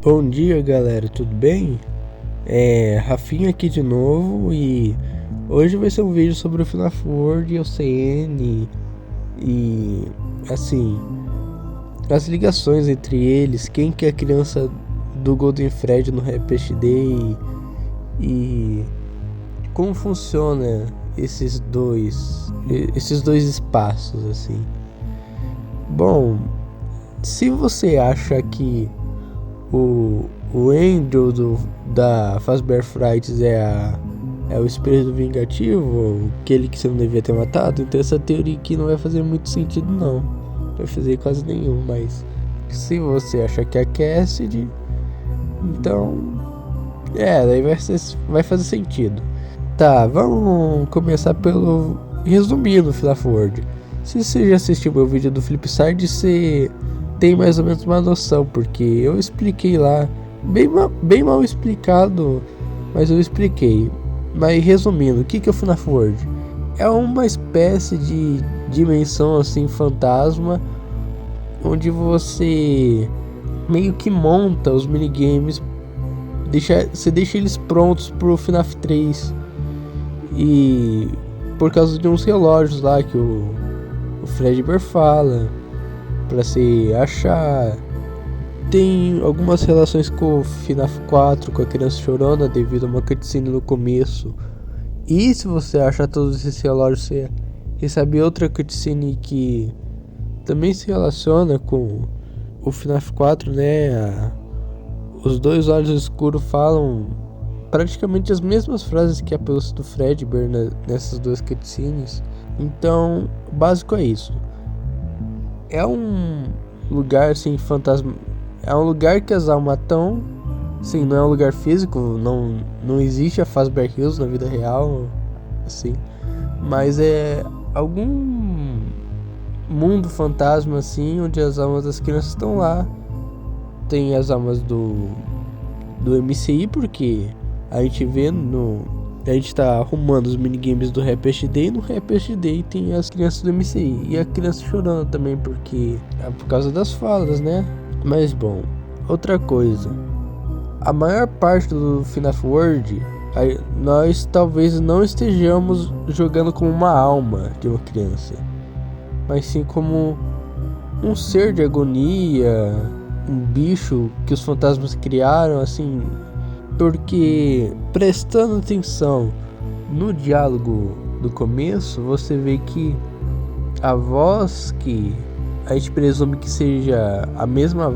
Bom dia, galera, tudo bem? Rafinha aqui de novo e hoje vai ser um vídeo sobre o FNAF World e o CN e assim, as ligações entre eles, quem que é a criança do Golden Fred no Happy Day e como funciona esses dois espaços assim. Bom, se você acha que o Andrew da Fazbear Frights é o espírito vingativo, aquele que você não devia ter matado, então essa teoria aqui não vai fazer muito sentido não. Não vai fazer quase nenhum, mas se você achar que é a Cassidy, então daí vai fazer sentido. Tá, vamos começar pelo resumindo o FNAF World. Se você já assistiu meu vídeo do Flipside, você tem mais ou menos uma noção, porque eu expliquei lá, bem mal explicado, mas eu expliquei. Mas resumindo, o que é o FNAF World? É uma espécie de dimensão assim fantasma, onde você meio que monta os minigames, você deixa eles prontos pro FNAF 3. E por causa de uns relógios lá que o Fredbear fala pra se achar. Tem algumas relações com o FNAF 4, com a criança chorona, devido a uma cutscene no começo. E se você achar todos esses relógios, você recebe outra cutscene que também se relaciona com o FNAF 4, né? Os dois olhos escuros falam praticamente as mesmas frases que a pelúcia do Fredbear nessas duas cutscenes. Então, o básico é isso. É um lugar assim fantasma. É um lugar que as almas estão. Sim, não é um lugar físico. Não existe a Fazbear Hills na vida real, assim. Mas é algum mundo fantasma assim, onde as almas das crianças estão lá. Tem as almas do MCI, porque a gente vê a gente tá arrumando os minigames do Happy Day, e no Happy Day tem as crianças do MCI e a criança chorando também, porque é por causa das falas, né? Mas bom, outra coisa, a maior parte do FNAF World, nós talvez não estejamos jogando como uma alma de uma criança, mas sim como um ser de agonia, um bicho que os fantasmas criaram, assim. Porque prestando atenção no diálogo do começo, você vê que a voz que a gente presume que seja a mesma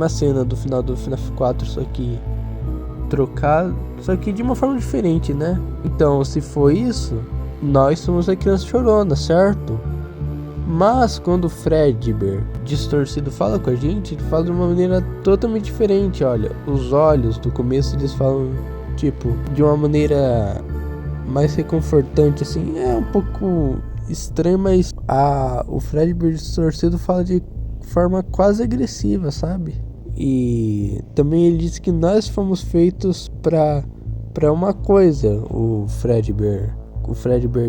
cena do final do FNAF 4, só que trocado, só que de uma forma diferente, né? Então, se for isso, nós somos a criança chorona, certo? Mas quando o Fredbear distorcido fala com a gente, ele fala de uma maneira totalmente diferente. Olha, os olhos do começo eles falam tipo de uma maneira mais reconfortante, assim. É um pouco estranho, mas o Fredbear distorcido fala de forma quase agressiva, sabe? E também ele diz que nós fomos feitos para uma coisa, o Fredbear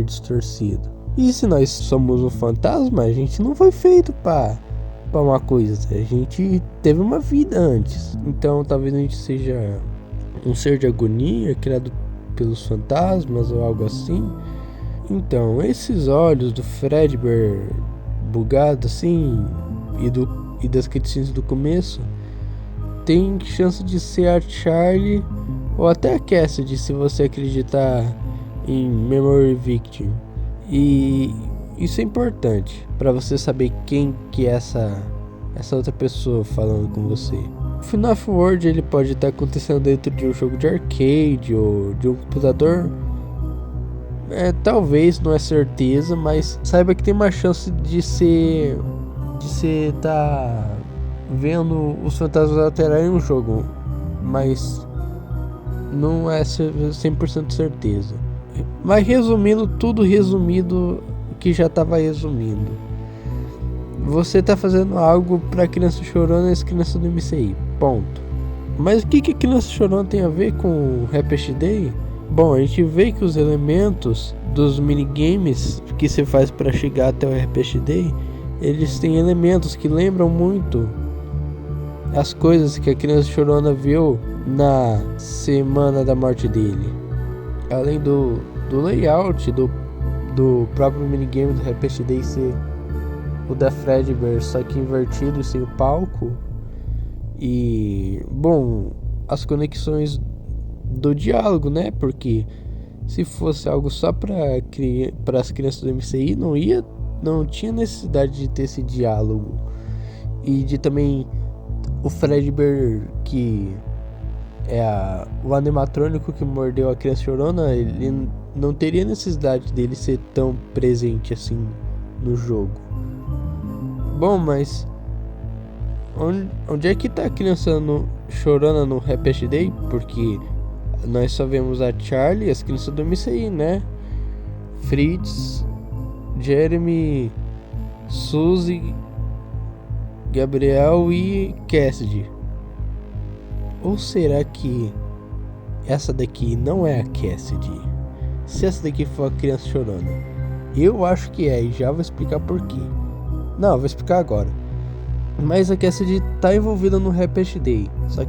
distorcido. E se nós somos um fantasma, a gente não foi feito para uma coisa, a gente teve uma vida antes. Então talvez a gente seja um ser de agonia criado pelos fantasmas ou algo assim. Então esses olhos do Fredbear bugado assim e das cutscenes do começo tem chance de ser a Charlie ou até a Cassidy, se você acreditar em Memory Victim. E isso é importante para você saber quem que é essa outra pessoa falando com você. O FNAF World ele pode estar acontecendo dentro de um jogo de arcade ou de um computador. Talvez, não é certeza, mas saiba que tem uma chance de você tá vendo os fantasmas laterais em um jogo, mas não é 100% certeza. Mas resumindo, tudo resumido que já estava resumindo. Você tá fazendo algo pra criança chorona e as crianças do MCI, ponto. Mas o que a criança chorona tem a ver com o Happy Day? Bom, a gente vê que os elementos dos minigames que você faz para chegar até o Happy Day, eles têm elementos que lembram muito as coisas que a criança chorona viu na semana da morte dele. Além do layout do próprio minigame do Happy Day ser o da Fredbear, só que invertido e sem o palco. E, bom, as conexões do diálogo, né? Porque se fosse algo só para as crianças do MCI, não tinha necessidade de ter esse diálogo. E de também o Fredbear, que é o animatrônico que mordeu a criança chorona, ele não teria necessidade dele ser tão presente assim no jogo. Bom, mas onde é que tá a criança chorona no Happy Day? Porque nós só vemos a Charlie e as crianças do MCI, né? Fritz, Jeremy, Suzy, Gabriel e Cassidy. Ou será que essa daqui não é a Cassidy? Se essa daqui for a criança chorona, eu acho que é, e já vou explicar por quê. Não, vou explicar agora. Mas a Cassidy tá envolvida no Happy Day, só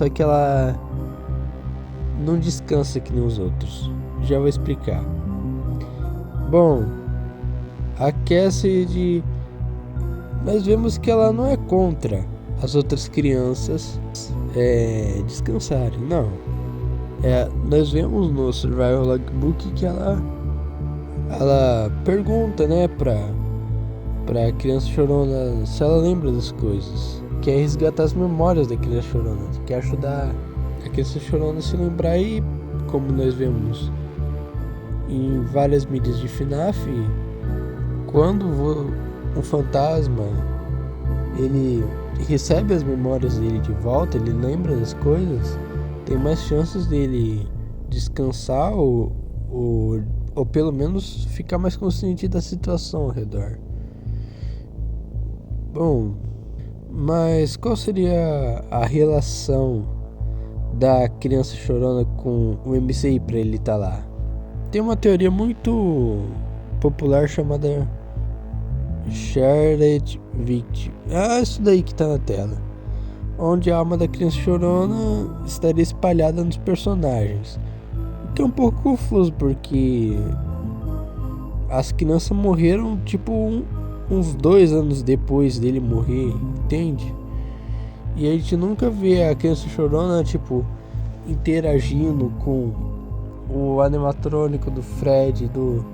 que ela não descansa que nem os outros. Já vou explicar. Bom, a Cassidy, nós vemos que ela não é contra as outras crianças descansarem, não. Nós vemos no Survival Logbook que ela pergunta, né, pra criança chorona se ela lembra das coisas. Quer resgatar as memórias da criança chorona, quer ajudar a criança chorona a se lembrar. E como nós vemos em várias mídias de FNAF, quando um fantasma ele recebe as memórias dele de volta, ele lembra das coisas, tem mais chances dele descansar ou pelo menos ficar mais consciente da situação ao redor. Bom, mas qual seria a relação da criança chorona com o MCI para ele estar lá? Tem uma teoria muito popular chamada Shared Victim. Isso daí que tá na tela. Onde a alma da criança chorona estaria espalhada nos personagens. O que é um pouco confuso, porque as crianças morreram tipo uns 2 anos depois dele morrer, entende? E a gente nunca vê a criança chorona tipo interagindo com o animatrônico do Fred, do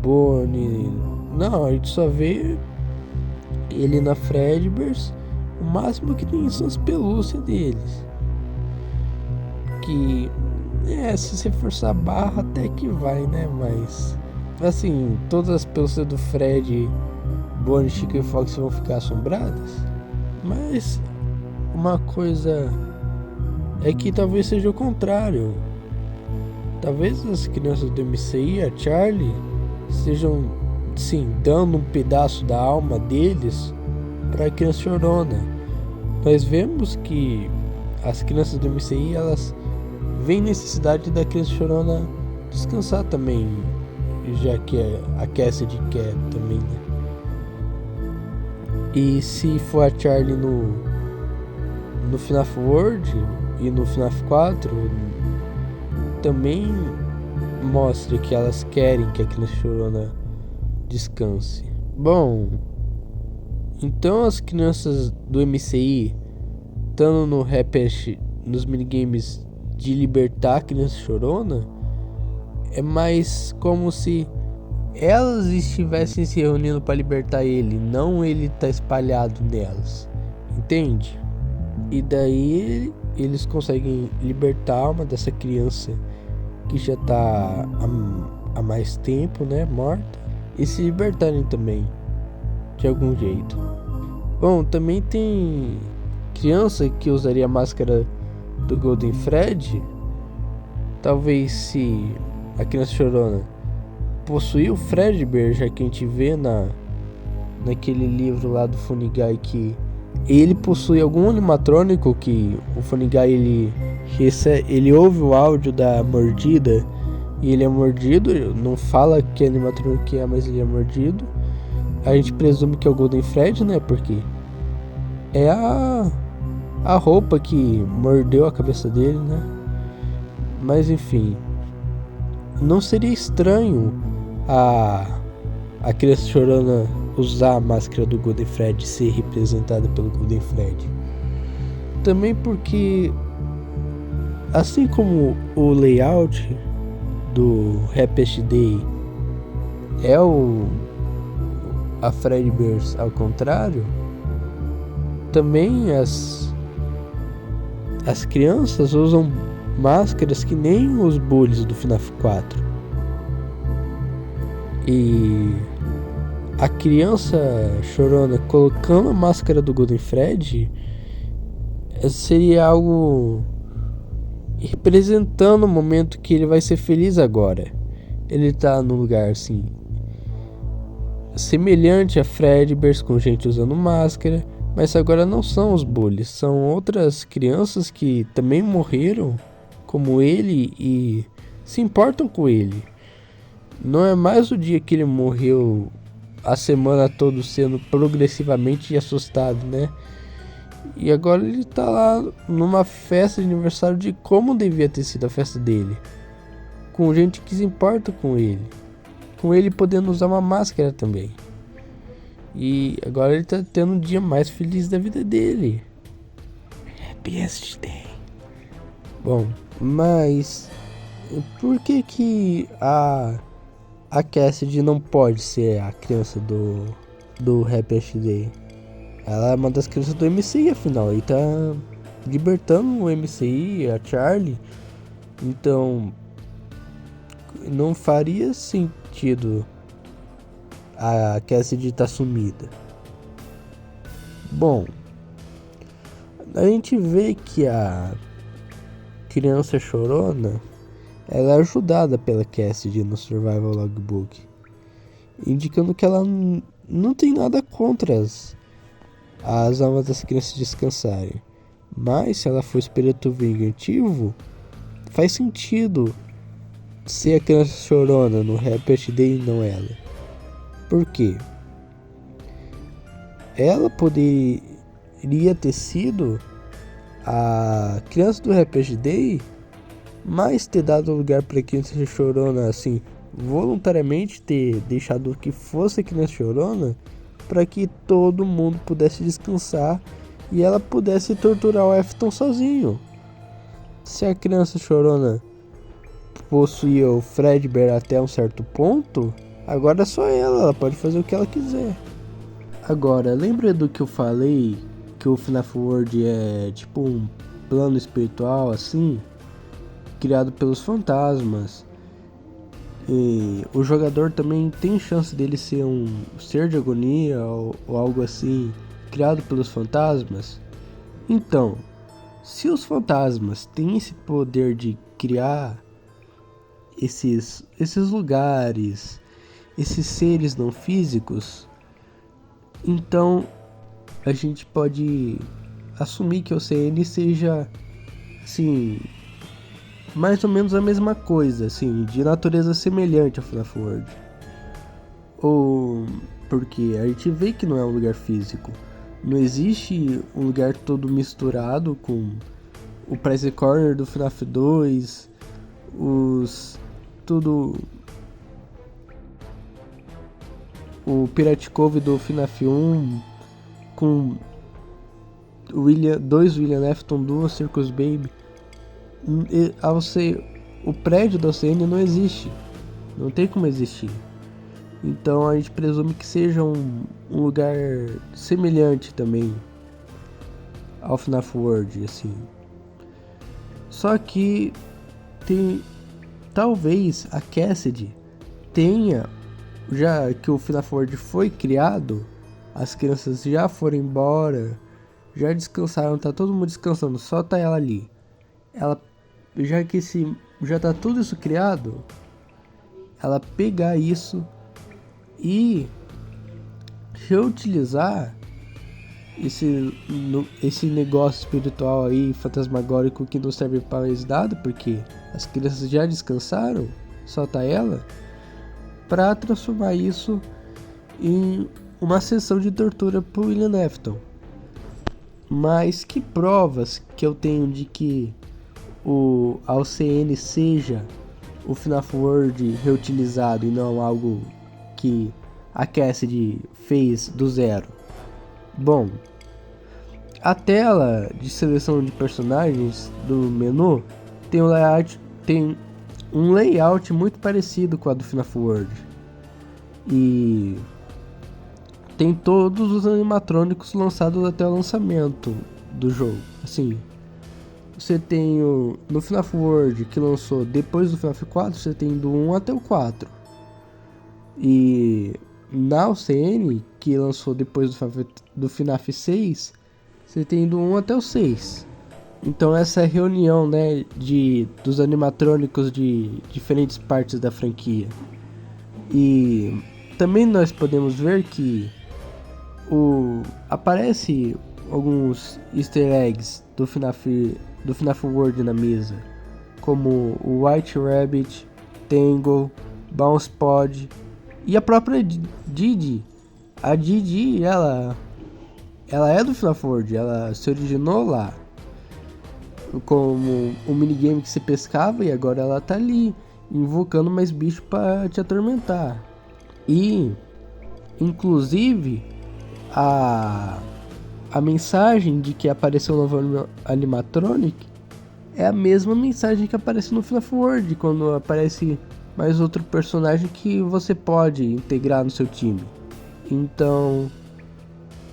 Bonnie. Não, a gente só vê ele na Fredbear's. O máximo que tem são as pelúcias deles, que se você forçar a barra até que vai, né? Mas assim, todas as pelúcias do Fred, Bonnie, Chico e Fox vão ficar assombradas. Mas uma coisa é que talvez seja o contrário. Talvez as crianças do MCI, a Charlie, estejam sim dando um pedaço da alma deles para a criança chorona. Nós vemos que as crianças do MCI, elas veem necessidade da criança chorona descansar também, já que a Cassidy quer também, né? E se for a Charlie no FNAF World e no FNAF 4, também mostra que elas querem que a criança chorona descanse. Bom, então as crianças do MCI estando no Happy, nos minigames de libertar a criança chorona, é mais como se elas estivessem se reunindo para libertar ele, não ele tá espalhado nelas, entende? E daí eles conseguem libertar a alma dessa criança que já tá há mais tempo, né, morta, e se libertarem também de algum jeito. Bom, também tem criança que usaria a máscara do Golden Fred. Talvez se a criança chorona possuir o Fredbear, já que a gente vê naquele livro lá do Funny Guy que ele possui algum animatrônico, que o Funny Guy ele ouve o áudio da mordida e ele é mordido, não fala que animatrônico que é, mas ele é mordido. A gente presume que é o Golden Fred, né? Porque é a roupa que mordeu a cabeça dele, né? Mas enfim, não seria estranho a criança chorona usar a máscara do Golden Fred, ser representada pelo Golden Fred. Também porque, assim como o layout do Happiest Day é a Fredbear's ao contrário, também as crianças usam máscaras que nem os bullies do FNAF 4. E a criança chorona colocando a máscara do Golden Fred seria algo representando o momento que ele vai ser feliz agora. Ele tá num lugar assim semelhante a Fredbear's, com gente usando máscara, mas agora não são os bullies, são outras crianças que também morreram como ele e se importam com ele. Não é mais o dia que ele morreu, a semana toda sendo progressivamente assustado, né? E agora ele tá lá numa festa de aniversário de como devia ter sido a festa dele, com gente que se importa com ele podendo usar uma máscara também. E agora ele tá tendo o dia mais feliz da vida dele. Happiest Day. Bom, mas por que a Cassidy não pode ser a criança do Happiest Day? Ela é uma das crianças do MCI, afinal, e tá libertando o MCI, a Charlie. Então não faria sentido a Cassidy tá sumida. Bom, a gente vê que a criança chorona ela é ajudada pela Cassidy no Survival Logbook, indicando que ela não tem nada contra as almas das crianças descansarem. Mas se ela for espírito vingativo, faz sentido ser a criança chorona no Happiest Day e não ela. Por quê? Ela poderia ter sido a criança do Happiest Day, mas ter dado lugar para a criança chorona, assim, voluntariamente ter deixado que fosse a criança chorona, para que todo mundo pudesse descansar e ela pudesse torturar o Afton sozinho. Se a criança chorona possuía o Fredbear até um certo ponto, agora é só ela pode fazer o que ela quiser. Agora, lembra do que eu falei, que o FNAF World é tipo um plano espiritual assim, criado pelos fantasmas? E o jogador também tem chance dele ser um ser de agonia ou algo assim, criado pelos fantasmas? Então, se os fantasmas têm esse poder de criar esses lugares, esses seres não físicos, então a gente pode assumir que o CN seja, assim, mais ou menos a mesma coisa, assim, de natureza semelhante ao FNAF World. Ou porque a gente vê que não é um lugar físico. Não existe um lugar todo misturado com o Prize Corner do FNAF 2, o Pirate Cove do FNAF 1, com dois William Afton, duas Circus Baby. O prédio da OCN não existe, não tem como existir. Então a gente presume que seja um lugar semelhante também ao FNAF World, assim. Só que talvez a Cassidy tenha, já que o FNAF World foi criado, as crianças já foram embora, já descansaram, tá todo mundo descansando, só tá ela ali. Ela, já tá tudo isso criado, ela pegar isso e reutilizar esse negócio espiritual aí, fantasmagórico, que não serve para mais nada, porque as crianças já descansaram, só tá ela, para transformar isso em uma sessão de tortura pro William Afton. Mas que provas que eu tenho de que o AUCN seja o FNAF World reutilizado e não algo que a Cassidy fez do zero? Bom, a tela de seleção de personagens do menu tem um layout muito parecido com a do FNAF World. E tem todos os animatrônicos lançados até o lançamento do jogo. Assim, você tem no FNAF World, que lançou depois do FNAF 4, você tem do 1 até o 4. E na UCN, que lançou depois do FNAF 6, você tem do 1 até o 6. Então essa é a reunião, né, dos animatrônicos de diferentes partes da franquia. E também nós podemos ver que aparece alguns easter eggs do FNAF World na mesa, como o White Rabbit, Tangle, Bounce Pod e a própria Didi. A Didi, ela é do FNAF World, ela se originou lá como um minigame que se pescava, e agora ela tá ali invocando mais bicho para te atormentar. E inclusive a mensagem de que apareceu um novo animatronic é a mesma mensagem que aparece no FNAF World, quando aparece mais outro personagem que você pode integrar no seu time. Então,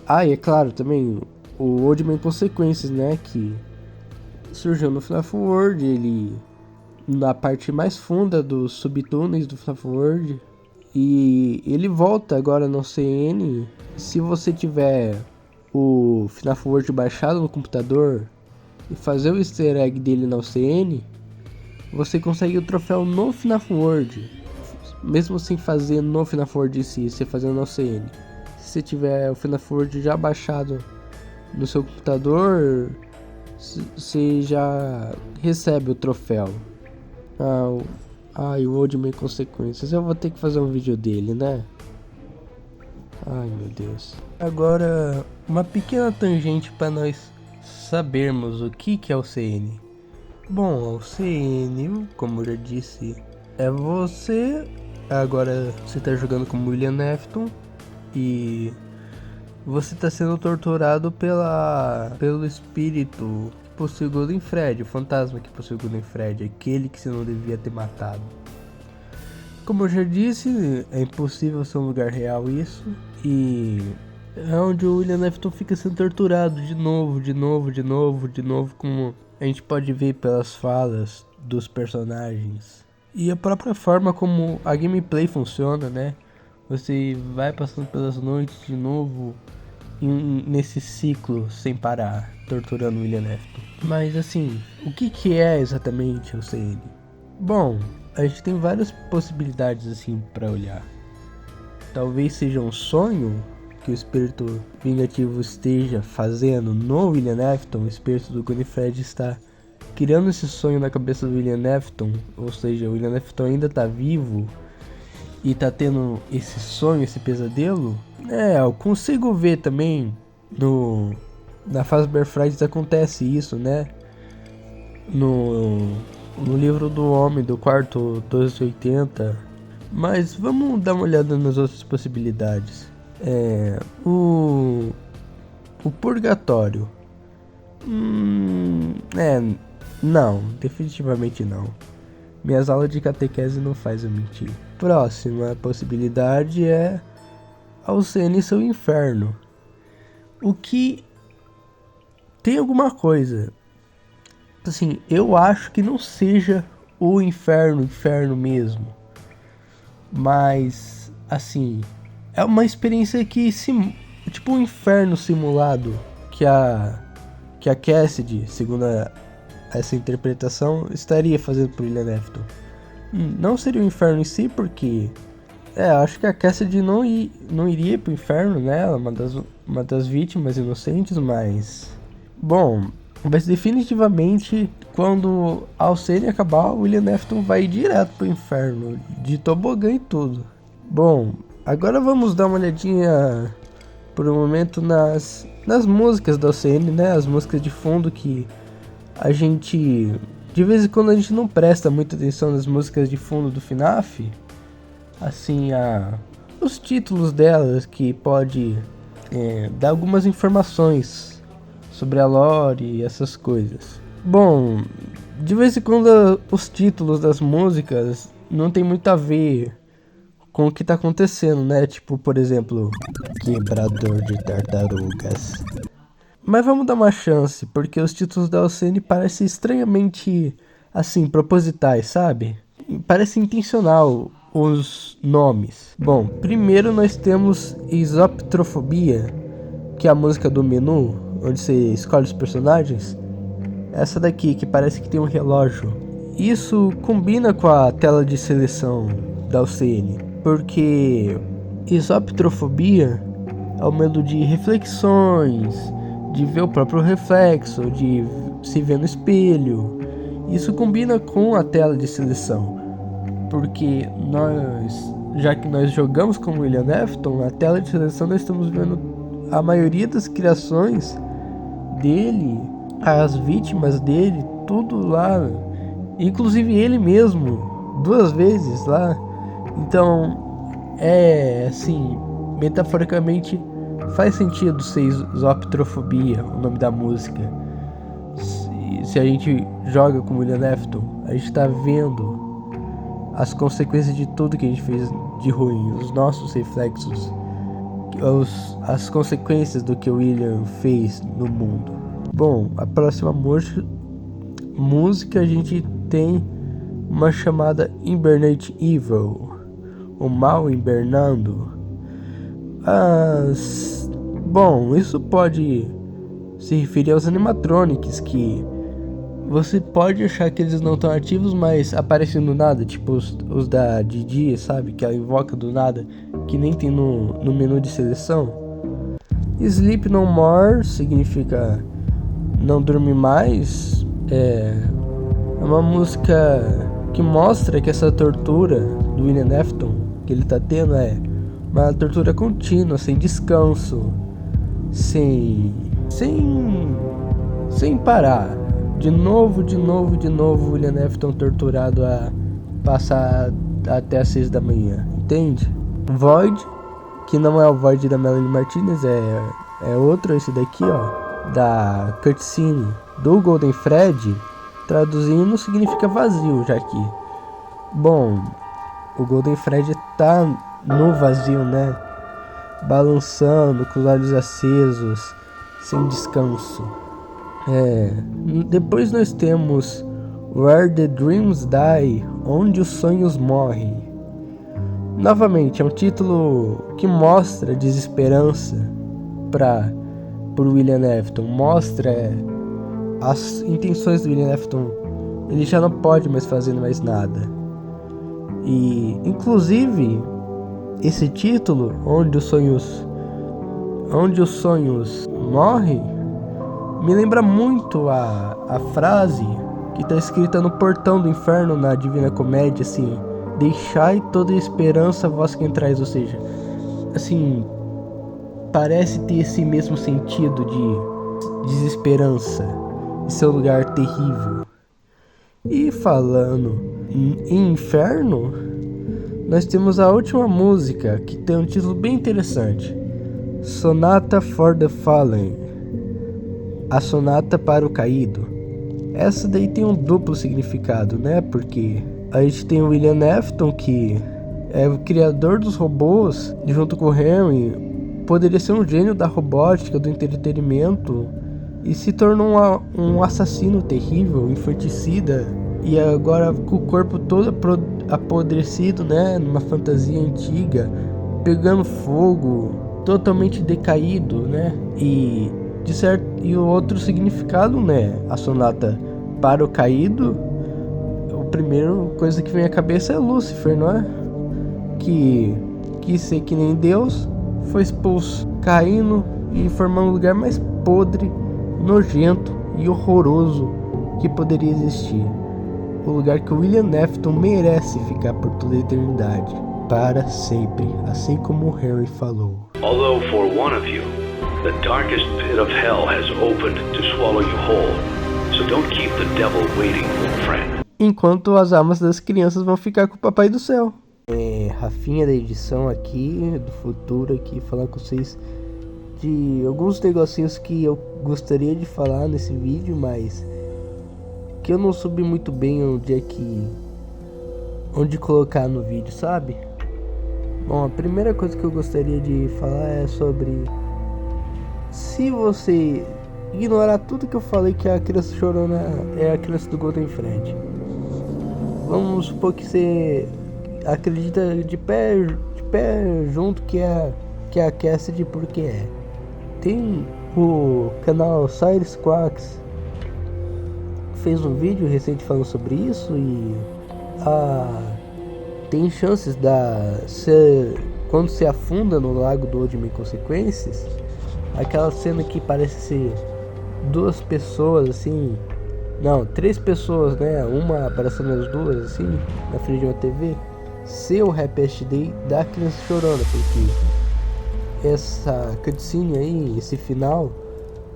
e é claro também o Old Man Consequences, né, que surgiu no FNAF World, ele na parte mais funda dos subtúneis do FNAF World, e ele volta agora no CN. Se você tiver o FNAF World baixado no computador e fazer o easter egg dele na UCN, você consegue o troféu no FNAF World, mesmo sem fazer no FNAF World em si, você fazendo na UCN. Se você tiver o FNAF World já baixado no seu computador, você já recebe o troféu. E o Old Man Consequences, eu vou ter que fazer um vídeo dele, né? Ai, meu Deus. Agora, uma pequena tangente para nós sabermos o que é o CN. Bom, o CN, como eu já disse, é você. Agora você tá jogando como William Afton e você tá sendo torturado pelo espírito que possui o Golden Freddy, o fantasma que possui o Golden Freddy, aquele que você não devia ter matado. Como eu já disse, é impossível ser um lugar real isso, e é onde o William Afton fica sendo torturado de novo, como a gente pode ver pelas falas dos personagens. E a própria forma como a gameplay funciona, né? Você vai passando pelas noites de novo, nesse ciclo sem parar, torturando o William Afton. Mas assim, o que é exatamente o CN? Bom, a gente tem várias possibilidades assim para olhar. Talvez seja um sonho que o espírito vingativo esteja fazendo no William Afton. O espírito do Golden Freddy está criando esse sonho na cabeça do William Afton, ou seja, o William Afton ainda está vivo e está tendo esse sonho, esse pesadelo. Eu consigo ver também na Fazbear Fridays acontece isso, né? No livro do Homem do quarto 1280. Mas vamos dar uma olhada nas outras possibilidades. O purgatório. Não, definitivamente não. Minhas aulas de catequese não faz eu mentir. Próxima possibilidade é a UCN seu inferno. O que tem alguma coisa. Assim, eu acho que não seja o inferno mesmo. Mas, assim, é uma experiência que tipo um inferno simulado que a Cassidy, segundo essa interpretação, estaria fazendo pro William Afton. Não seria um inferno em si, porque acho que a Cassidy não iria pro inferno, né? Ela é uma das vítimas inocentes, mas bom, mas definitivamente quando a UCN acabar, o William Afton vai ir direto pro inferno, de tobogã e tudo. Bom, agora vamos dar uma olhadinha por um momento nas músicas da OCN, né? As músicas de fundo que a gente... De vez em quando a gente não presta muita atenção nas músicas de fundo do FNAF. Assim, os títulos delas que pode dar algumas informações sobre a lore e essas coisas. Bom, de vez em quando os títulos das músicas não tem muito a ver com o que tá acontecendo, né? Tipo, por exemplo, Quebrador de Tartarugas. Mas vamos dar uma chance, porque os títulos da OCN parecem estranhamente, assim, propositais, sabe? Parece intencional os nomes. Bom, primeiro nós temos Isoptrofobia, que é a música do menu, onde você escolhe os personagens. Essa daqui, que parece que tem um relógio. Isso combina com a tela de seleção da OCN, porque Isoptrofobia é o medo de reflexões, de ver o próprio reflexo, de se ver no espelho. Isso combina com a tela de seleção, porque já que nós jogamos com William Afton, na tela de seleção nós estamos vendo a maioria das criações dele, as vítimas dele, tudo lá, inclusive ele mesmo, 2 vezes lá. Então, assim, metaforicamente faz sentido ser Isoptrofobia, o nome da música. Se a gente joga com William Afton, a gente tá vendo as consequências de tudo que a gente fez de ruim, os nossos reflexos, as consequências do que o William fez no mundo. Bom, a próxima música a gente tem uma chamada Hibernate Evil, o mal hibernando. Bom, isso pode se referir aos animatronics, que você pode achar que eles não estão ativos, mas aparecem do nada, tipo os da Didi, sabe? Que ela invoca do nada, que nem tem no menu de seleção. Sleep No More significa não dormir mais. É uma música que mostra que essa tortura do William Afton que ele tá tendo é uma tortura contínua, sem descanso, sem parar. De novo, William Afton torturado a passar até as 6 da manhã, entende? Void, que não é o Void da Melanie Martinez, é outro, esse daqui, ó, da cutscene do Golden Fred, traduzindo significa vazio, já que, bom, o Golden Fred tá no vazio, né? Balançando, com os olhos acesos, sem descanso. Depois nós temos Where the Dreams Die, onde os sonhos morrem. Novamente, é um título que mostra desesperança pro William Afton. Mostra as intenções do William Afton. Ele já não pode mais fazer mais nada. E, inclusive, esse título, onde os sonhos morrem, me lembra muito a frase que está escrita no Portão do Inferno na Divina Comédia, assim: deixai toda esperança vós que entrais, ou seja, assim, parece ter esse mesmo sentido de desesperança, de ser um lugar terrível. E falando em inferno, nós temos a última música, que tem um título bem interessante: Sonata for the Fallen, a sonata para o caído. Essa daí tem um duplo significado, né? Porque a gente tem o William Afton, que é o criador dos robôs, junto com o Henry, poderia ser um gênio da robótica, do entretenimento, e se tornou um assassino terrível, infanticida, e agora com o corpo todo apodrecido, né? Numa fantasia antiga, pegando fogo, totalmente decaído, né? E o outro significado, né? A sonata para o caído, a primeira coisa que vem à cabeça é Lúcifer, não é? Que quis ser que nem Deus, foi expulso, caindo e formando um lugar mais podre, nojento e horroroso que poderia existir. O lugar que o William Afton merece ficar por toda a eternidade. para sempre, assim como o Harry falou. Although for one of you, the darkest pit of hell has opened to swallow you whole. So don't keep the devil waiting, old friend. Enquanto as almas das crianças vão ficar com o Papai do Céu. Rafinha da edição aqui, do futuro aqui, falar com vocês de alguns negocinhos que eu gostaria de falar nesse vídeo, mas que eu não soube muito bem onde colocar no vídeo, sabe? Bom, a primeira coisa que eu gostaria de falar é sobre, se você ignorar tudo que eu falei que a criança chorona é a criança do Golden Fred, vamos supor que você acredita de pé junto que é a Cassidy, porque tem o canal Cyrus Quacks fez um vídeo recente falando sobre isso e tem chances quando se afunda no lago do Odin Consequências, aquela cena que parece ser duas pessoas assim, não, três pessoas, né, uma abraçando as duas assim na frente de uma TV, ser o Happy Day da criança chorona, porque essa cutscene aí, esse final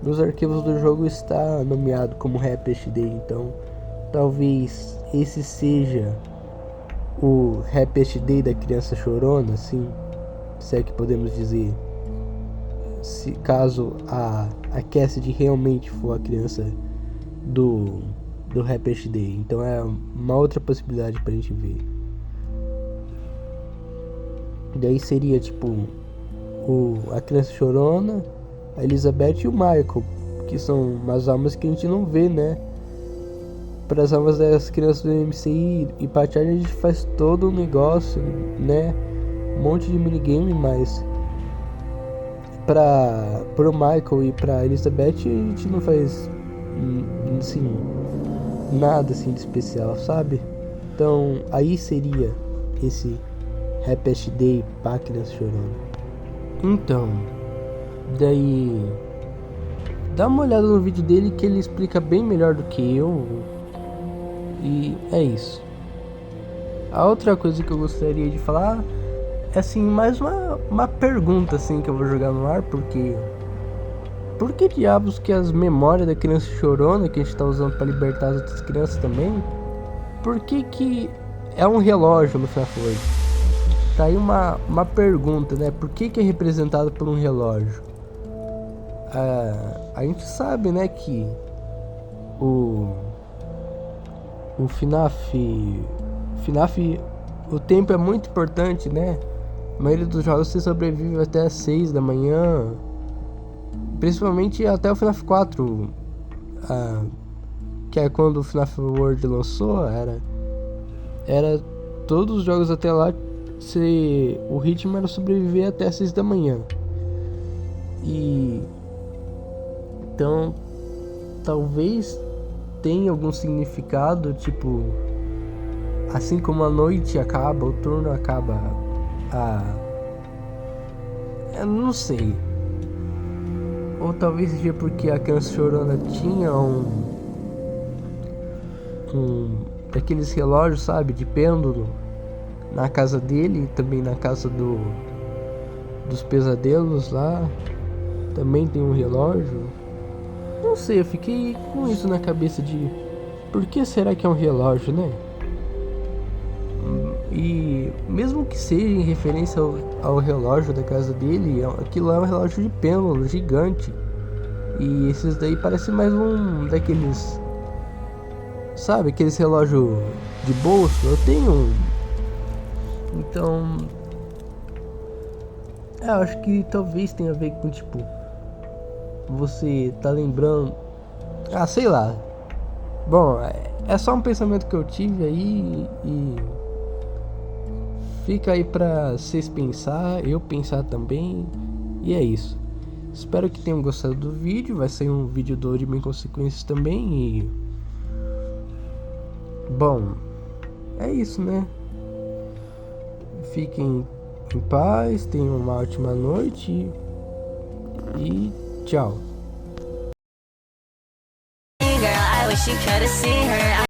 nos arquivos do jogo está nomeado como Happy Day, então talvez esse seja o Happy Day da criança chorona, assim, se é que podemos dizer, se caso a Cassidy realmente for a criança do Happy Day. Então é uma outra possibilidade pra gente ver. Daí seria tipo a criança chorona, a Elizabeth e o Michael, que são umas almas que a gente não vê, né? Para as almas das crianças do MCI e pra Charlie a gente faz todo um negócio, né? Um monte de minigame, mas pro Michael e pra Elizabeth a gente não faz assim nada assim de especial, sabe? Então aí seria esse Happy Day pra criança chorona. Então, daí dá uma olhada no vídeo dele que ele explica bem melhor do que eu. E é isso. A outra coisa que eu gostaria de falar é assim, mais uma pergunta assim que eu vou jogar no ar, porque por que diabos que as memórias da criança chorona que a gente tá usando para libertar as outras crianças também, por que é um relógio no FNAF 8? Tá aí uma pergunta, né? Por que é representado por um relógio? A gente sabe, né, que o FNAF, o tempo é muito importante, né? A maioria dos jogos você sobrevive até as 6 da manhã, principalmente até o FNAF 4, que é quando o FNAF World lançou, era todos os jogos até lá, o ritmo era sobreviver até as 6 da manhã. E então talvez tenha algum significado, tipo, assim como a noite acaba, o turno acaba, eu não sei. Ou talvez seja porque a criança chorona tinha daqueles relógios, sabe, de pêndulo na casa dele, e também na casa dos pesadelos lá também tem um relógio. Não sei, eu fiquei com isso na cabeça de por que será que é um relógio, né? E mesmo que seja em referência ao relógio da casa dele, aquilo é um relógio de pêndulo gigante. E esses daí parecem mais um daqueles, sabe, aqueles relógios de bolso. Eu tenho um. Então eu acho que talvez tenha a ver com, tipo, você tá lembrando, sei lá. Bom, é só um pensamento que eu tive aí e fica aí pra vocês pensar, eu pensar também. E é isso. Espero que tenham gostado do vídeo. Vai sair um vídeo do Odin Consequências também. E bom, é isso, né? Fiquem em paz, tenham uma ótima noite e tchau.